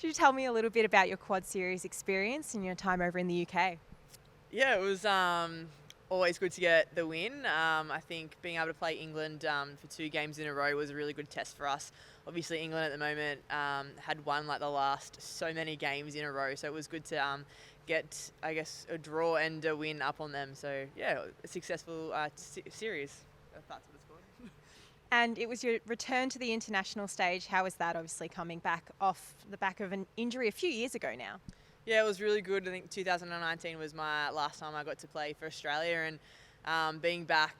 Could you tell me a little bit about your Quad Series experience and your time over in the UK? Yeah, it was always good to get the win. I think being able to play England for 2 games in a row was a really good test for us. Obviously, England at the moment had won like the last so many games in a row, so it was good to get, I guess, a draw and a win up on them. So yeah, a successful series. If that's what it's called. And it was your return to the international stage. How was that, obviously, coming back off the back of an injury a few years ago now? Yeah, it was really good. I think 2019 was my last time I got to play for Australia, and being back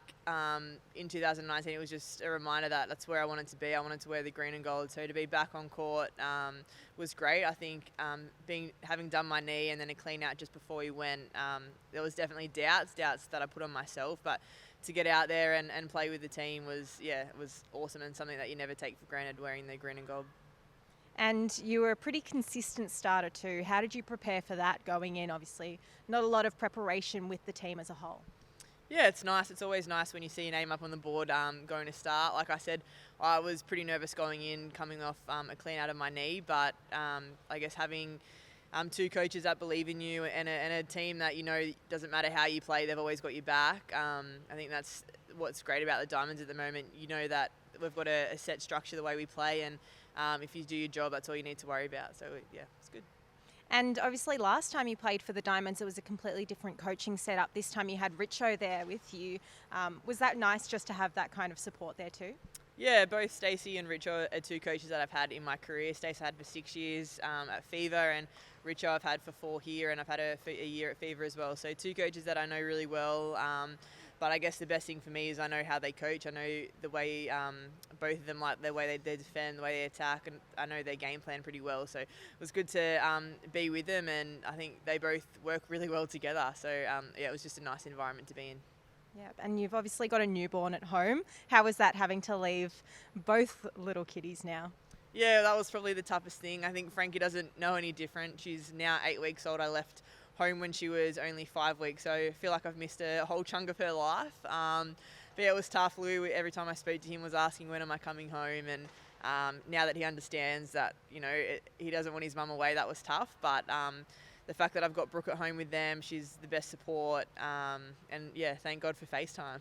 in 2019, it was just a reminder that that's where I wanted to be. I wanted to wear the green and gold, so to be back on court was great. I think having done my knee and then a clean out just before we went, there was definitely doubts that I put on myself, but to get out there and play with the team was, it was awesome and something that you never take for granted, wearing the green and gold. And you were a pretty consistent starter too. How did you prepare for that going in? Obviously, not a lot of preparation with the team as a whole. Yeah, it's nice. It's always nice when you see your name up on the board going to start. Like I said, I was pretty nervous going in, coming off a clean out of my knee, but I guess having 2 coaches that believe in you and a team that, doesn't matter how you play, they've always got your back. I think that's what's great about the Diamonds at the moment. You know that we've got a set structure the way we play, and if you do your job, that's all you need to worry about. So yeah, it's good. And obviously, last time you played for the Diamonds, it was a completely different coaching setup. This time you had Richo there with you. Was that nice just to have that kind of support there too? Yeah, both Stacey and Richo are 2 coaches that I've had in my career. Stacey I had for 6 years at Fever, and Richo I've had for 4 here, and I've had a year at Fever as well. So 2 coaches that I know really well. But I guess the best thing for me is I know how they coach. I know the way both of them, like the way they defend, the way they attack, and I know their game plan pretty well. So it was good to be with them, and I think they both work really well together. So it was just a nice environment to be in. Yeah, and you've obviously got a newborn at home. How was that, having to leave both little kiddies now? Yeah, that was probably the toughest thing. I think Frankie doesn't know any different. She's now 8 weeks old. I left home when she was only 5 weeks, so I feel like I've missed a whole chunk of her life. But yeah, it was tough. Lou, every time I spoke to him, was asking when am I coming home, and now that he understands that he doesn't want his mum away, that was tough. But the fact that I've got Brooke at home with them, she's the best support, and yeah, thank God for FaceTime.